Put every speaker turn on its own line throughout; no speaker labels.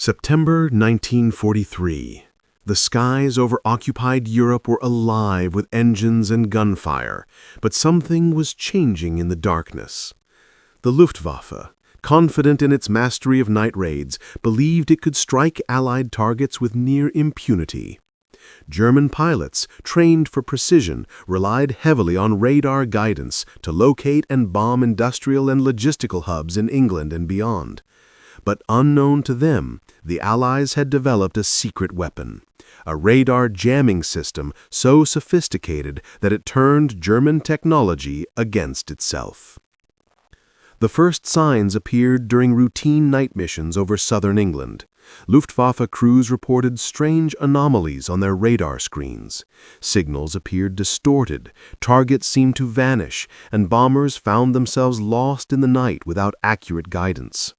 September 1943. The skies over occupied Europe were alive with engines and gunfire, but something was changing in the darkness. The Luftwaffe, confident in its mastery of night raids, believed it could strike Allied targets with near impunity. German pilots, trained for precision, relied heavily on radar guidance to locate and bomb industrial and logistical hubs in England and beyond. But unknown to them, the Allies had developed a secret weapon, a radar jamming system so sophisticated that it turned German technology against itself. The first signs appeared during routine night missions over southern England. Luftwaffe crews reported strange anomalies on their radar screens. Signals appeared distorted, targets seemed to vanish, and bombers found themselves lost in the night without accurate guidance.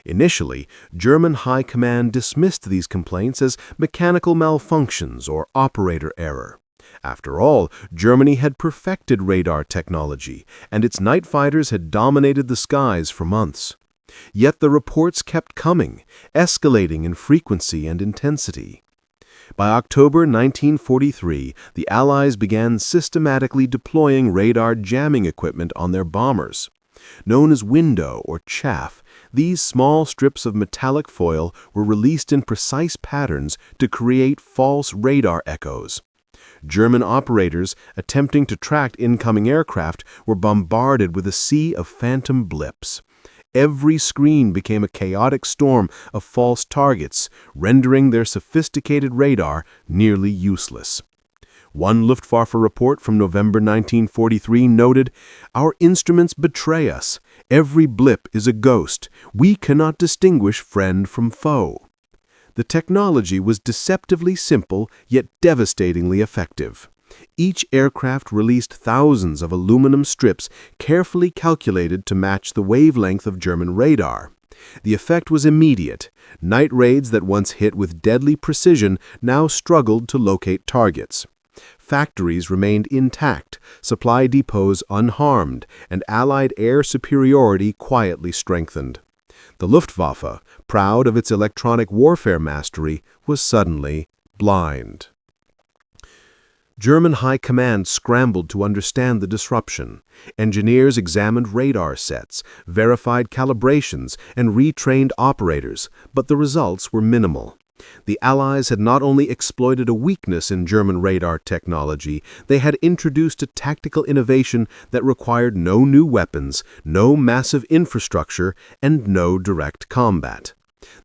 Initially, German High Command dismissed these complaints as mechanical malfunctions or operator error. After all, Germany had perfected radar technology, and its night fighters had dominated the skies for months. Yet the reports kept coming, escalating in frequency and intensity. By October 1943, the Allies began systematically deploying radar jamming equipment on their bombers. Known as window or chaff, these small strips of metallic foil were released in precise patterns to create false radar echoes. German operators attempting to track incoming aircraft were bombarded with a sea of phantom blips. Every screen became a chaotic storm of false targets, rendering their sophisticated radar nearly useless. One Luftwaffe report from November 1943 noted, "Our instruments betray us. Every blip is a ghost. We cannot distinguish friend from foe." The technology was deceptively simple yet devastatingly effective. Each aircraft released thousands of aluminum strips carefully calculated to match the wavelength of German radar. The effect was immediate. Night raids that once hit with deadly precision now struggled to locate targets. Factories remained intact, supply depots unharmed, and Allied air superiority quietly strengthened. The Luftwaffe, proud of its electronic warfare mastery, was suddenly blind. German High Command scrambled to understand the disruption. Engineers examined radar sets, verified calibrations, and retrained operators, but the results were minimal. The Allies had not only exploited a weakness in German radar technology, they had introduced a tactical innovation that required no new weapons, no massive infrastructure, and no direct combat.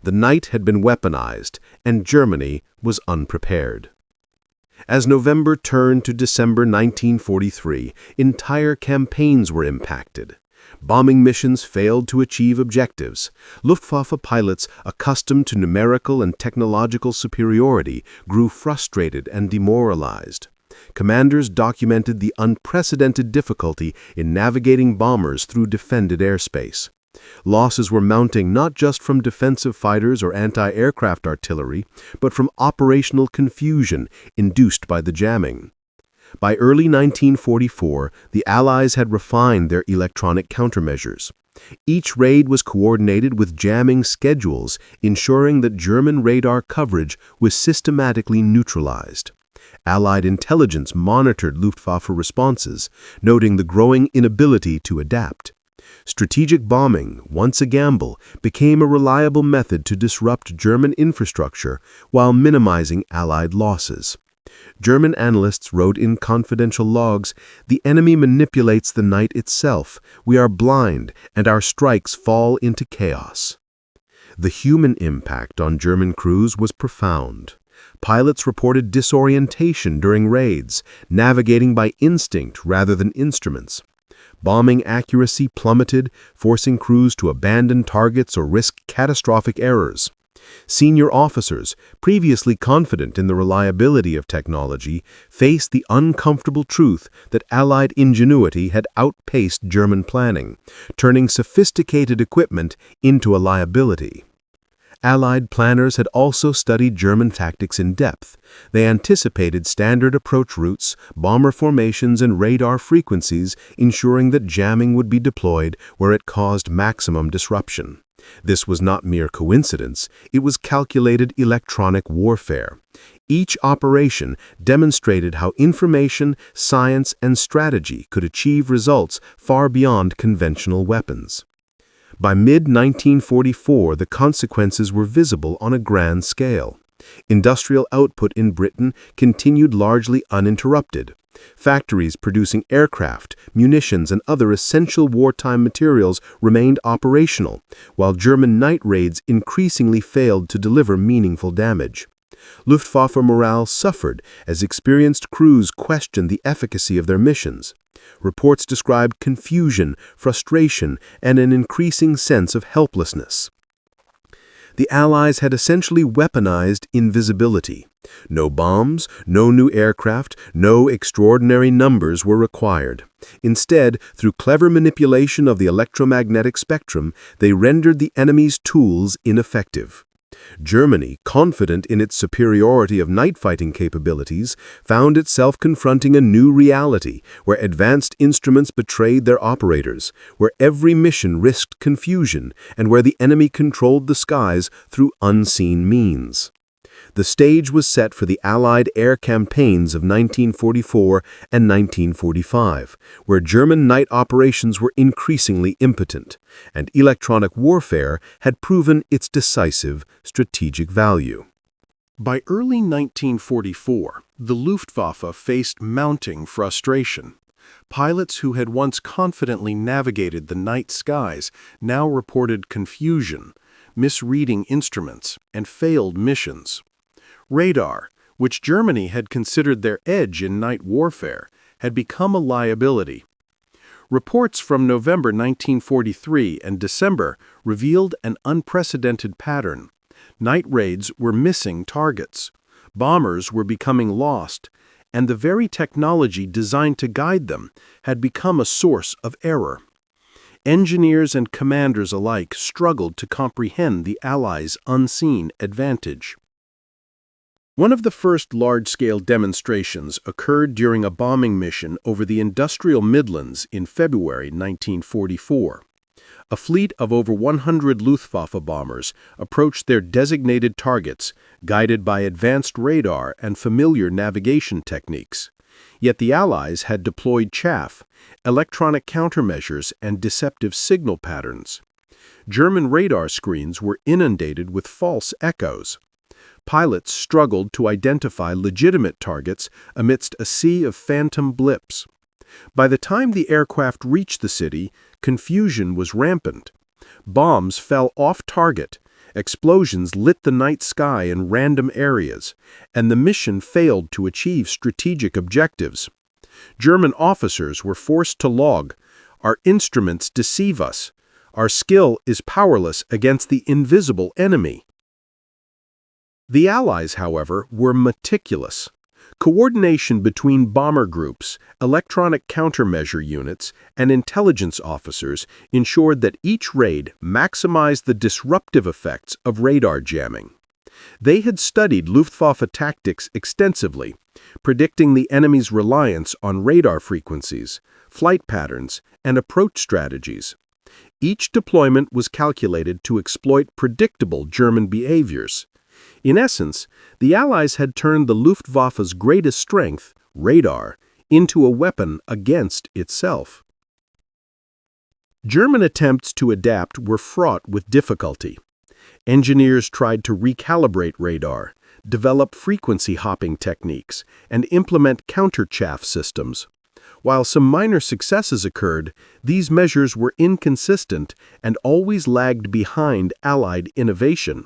The night had been weaponized, and Germany was unprepared. As November turned to December 1943, entire campaigns were impacted. Bombing missions failed to achieve objectives. Luftwaffe pilots, accustomed to numerical and technological superiority, grew frustrated and demoralized. Commanders documented the unprecedented difficulty in navigating bombers through defended airspace. Losses were mounting not just from defensive fighters or anti-aircraft artillery, but from operational confusion induced by the jamming. By early 1944, the Allies had refined their electronic countermeasures. Each raid was coordinated with jamming schedules, ensuring that German radar coverage was systematically neutralized. Allied intelligence monitored Luftwaffe responses, noting the growing inability to adapt. Strategic bombing, once a gamble, became a reliable method to disrupt German infrastructure while minimizing Allied losses. German analysts wrote in confidential logs, "The enemy manipulates the night itself. We are blind, and our strikes fall into chaos." The human impact on German crews was profound. Pilots reported disorientation during raids, navigating by instinct rather than instruments. Bombing accuracy plummeted, forcing crews to abandon targets or risk catastrophic errors. Senior officers, previously confident in the reliability of technology, faced the uncomfortable truth that Allied ingenuity had outpaced German planning, turning sophisticated equipment into a liability. Allied planners had also studied German tactics in depth. They anticipated standard approach routes, bomber formations, and radar frequencies, ensuring that jamming would be deployed where it caused maximum disruption. This was not mere coincidence, it was calculated electronic warfare. Each operation demonstrated how information, science, and strategy could achieve results far beyond conventional weapons. By mid-1944, the consequences were visible on a grand scale. Industrial output in Britain continued largely uninterrupted. Factories producing aircraft, munitions, and other essential wartime materials remained operational, while German night raids increasingly failed to deliver meaningful damage. Luftwaffe morale suffered as experienced crews questioned the efficacy of their missions. Reports described confusion, frustration, and an increasing sense of helplessness. The Allies had essentially weaponized invisibility. No bombs, no new aircraft, no extraordinary numbers were required. Instead, through clever manipulation of the electromagnetic spectrum, they rendered the enemy's tools ineffective. Germany, confident in its superiority of night-fighting capabilities, found itself confronting a new reality where advanced instruments betrayed their operators, where every mission risked confusion, and where the enemy controlled the skies through unseen means. The stage was set for the Allied air campaigns of 1944 and 1945, where German night operations were increasingly impotent, and electronic warfare had proven its decisive strategic value. By early 1944, the Luftwaffe faced mounting frustration. Pilots who had once confidently navigated the night skies now reported confusion, misreading instruments, and failed missions. Radar, which Germany had considered their edge in night warfare, had become a liability. Reports from November 1943 and December revealed an unprecedented pattern. Night raids were missing targets. Bombers were becoming lost, and the very technology designed to guide them had become a source of error. Engineers and commanders alike struggled to comprehend the Allies' unseen advantage. One of the first large-scale demonstrations occurred during a bombing mission over the industrial Midlands in February 1944. A fleet of over 100 Luftwaffe bombers approached their designated targets, guided by advanced radar and familiar navigation techniques. Yet the Allies had deployed chaff, electronic countermeasures, and deceptive signal patterns. German radar screens were inundated with false echoes. Pilots struggled to identify legitimate targets amidst a sea of phantom blips. By the time the aircraft reached the city, confusion was rampant. Bombs fell off target, explosions lit the night sky in random areas, and the mission failed to achieve strategic objectives. German officers were forced to log, "Our instruments deceive us. Our skill is powerless against the invisible enemy." The Allies, however, were meticulous. Coordination between bomber groups, electronic countermeasure units, and intelligence officers ensured that each raid maximized the disruptive effects of radar jamming. They had studied Luftwaffe tactics extensively, predicting the enemy's reliance on radar frequencies, flight patterns, and approach strategies. Each deployment was calculated to exploit predictable German behaviors. In essence, the Allies had turned the Luftwaffe's greatest strength, radar, into a weapon against itself. German attempts to adapt were fraught with difficulty. Engineers tried to recalibrate radar, develop frequency hopping techniques, and implement counter-chaff systems. While some minor successes occurred, these measures were inconsistent and always lagged behind Allied innovation.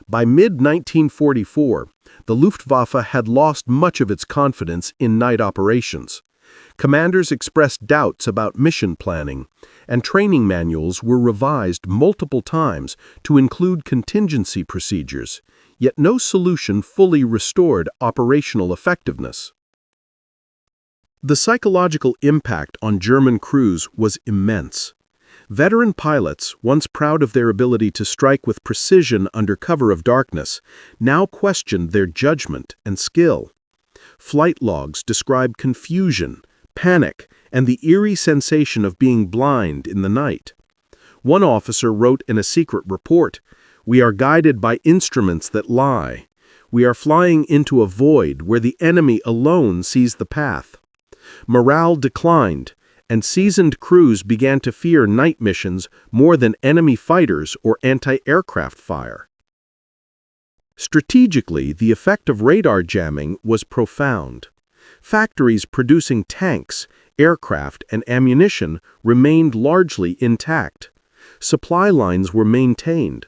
By mid-1944, the Luftwaffe had lost much of its confidence in night operations. Commanders expressed doubts about mission planning, and training manuals were revised multiple times to include contingency procedures, yet no solution fully restored operational effectiveness. The psychological impact on German crews was immense.
Veteran pilots, once proud of their ability to strike with precision under cover of darkness, now questioned their judgment and skill. Flight logs described confusion, panic, and the eerie sensation of being blind in the night. One officer wrote in a secret report, "We are guided by instruments that lie. We are flying into a void where the enemy alone sees the path." Morale declined, and seasoned crews began to fear night missions more than enemy fighters or anti-aircraft fire. Strategically, the effect of radar jamming was profound. Factories producing tanks, aircraft, and ammunition remained largely intact. Supply lines were maintained.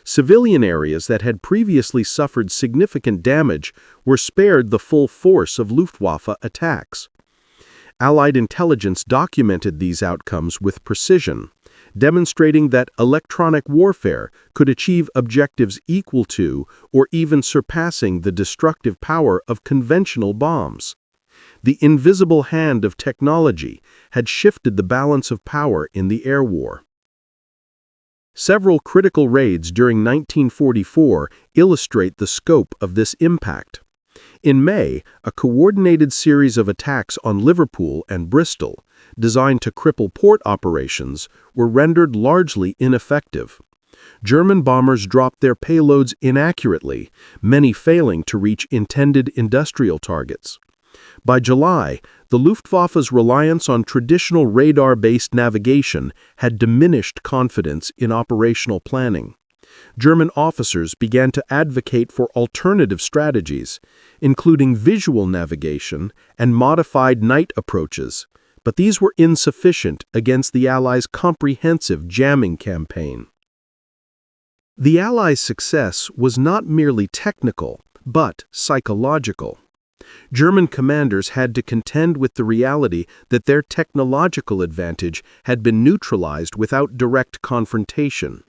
Civilian areas that had previously suffered significant damage were spared the full force of Luftwaffe attacks. Allied intelligence documented these outcomes with precision, demonstrating that electronic warfare could achieve objectives equal to or even surpassing the destructive power of conventional bombs. The invisible hand of technology had shifted the balance of power in the air war. Several critical raids during 1944 illustrate the scope of this impact. In May, a coordinated series of attacks on Liverpool and Bristol, designed to cripple port operations, were rendered largely ineffective. German bombers dropped their payloads inaccurately, many failing to reach intended industrial targets. By July, the Luftwaffe's reliance on traditional radar-based navigation had diminished confidence in operational planning. German officers began to advocate for alternative strategies, including visual navigation and modified night approaches, but these were insufficient against the Allies' comprehensive jamming campaign. The Allies' success was not merely technical, but psychological. German commanders had to contend with the reality that their technological advantage had been neutralized without direct confrontation.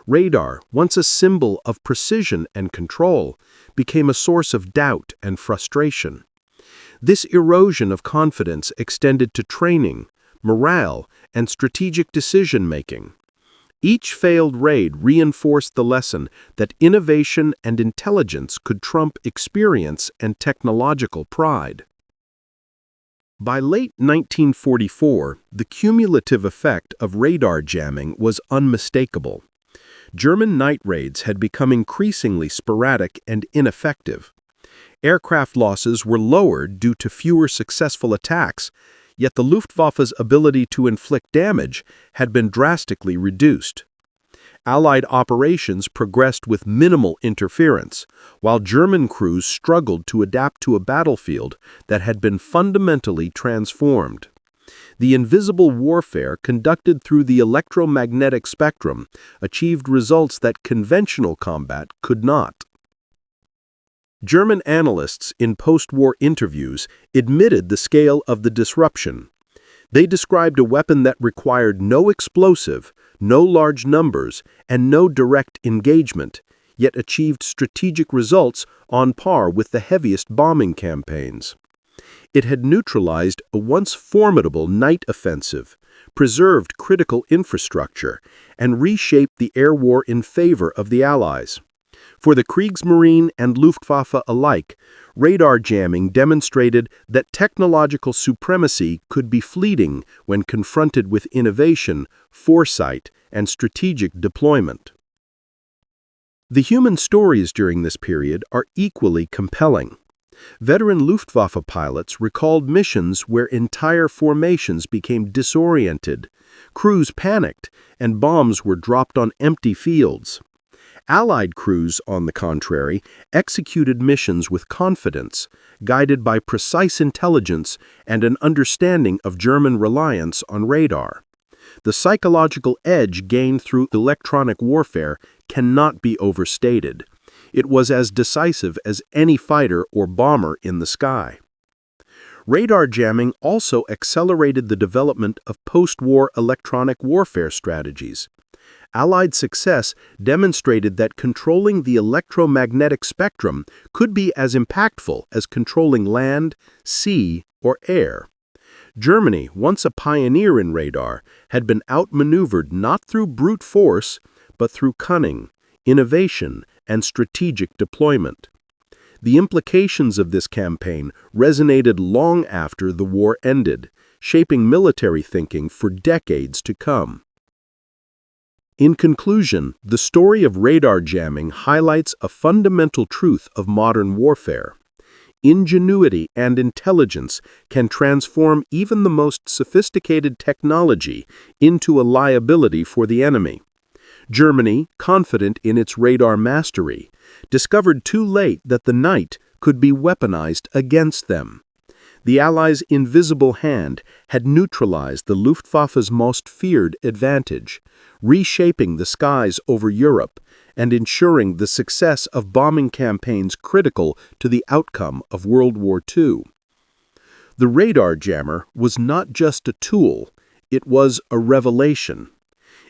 Radar, once a symbol of precision and control, became a source of doubt and frustration. This erosion of confidence extended to training, morale, and strategic decision-making. Each failed raid reinforced the lesson that innovation and intelligence could trump experience and technological pride. By late 1944, the cumulative effect of radar jamming was unmistakable. German night raids had become increasingly sporadic and ineffective. Aircraft losses were lowered due to fewer successful attacks, yet the Luftwaffe's ability to inflict damage had been drastically reduced. Allied operations progressed with minimal interference, while German crews struggled to adapt to a battlefield that had been fundamentally transformed. The invisible warfare conducted through the electromagnetic spectrum achieved results that conventional combat could not. German analysts in post-war interviews admitted the scale of the disruption. They described a weapon that required no explosive, no large numbers, and no direct engagement, yet achieved strategic results on par with the heaviest bombing campaigns. It had neutralized a once formidable night offensive, preserved critical infrastructure, and reshaped the air war in favor of the Allies. For the Kriegsmarine and Luftwaffe alike, radar jamming demonstrated that technological supremacy could be fleeting when confronted with innovation, foresight, and strategic deployment. The human stories during this period are equally compelling. Veteran Luftwaffe pilots recalled missions where entire formations became disoriented, crews panicked, and bombs were dropped on empty fields. Allied crews, on the contrary, executed missions with confidence, guided by precise intelligence and an understanding of German reliance on radar. The psychological edge gained through electronic warfare cannot be overstated. It was as decisive as any fighter or bomber in the sky. Radar jamming also accelerated the development of post-war electronic warfare strategies. Allied success demonstrated that controlling the electromagnetic spectrum could be as impactful as controlling land, sea, or air. Germany, once a pioneer in radar, had been outmaneuvered not through brute force, but through cunning, innovation, and strategic deployment. The implications of this campaign resonated long after the war ended, shaping military thinking for decades to come. In conclusion, the story of radar jamming highlights a fundamental truth of modern warfare. Ingenuity and intelligence can transform even the most sophisticated technology into a liability for the enemy. Germany, confident in its radar mastery, discovered too late that the night could be weaponized against them. The Allies' invisible hand had neutralized the Luftwaffe's most feared advantage, reshaping the skies over Europe and ensuring the success of bombing campaigns critical to the outcome of World War II. The radar jammer was not just a tool, it was a revelation.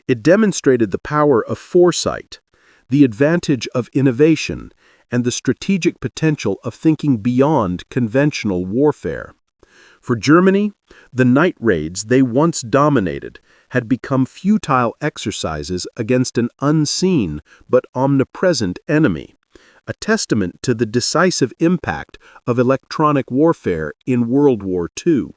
It demonstrated the power of foresight, the advantage of innovation, and the strategic potential of thinking beyond conventional warfare. For Germany, the night raids they once dominated had become futile exercises against an unseen but omnipresent enemy, a testament to the decisive impact of electronic warfare in World War II.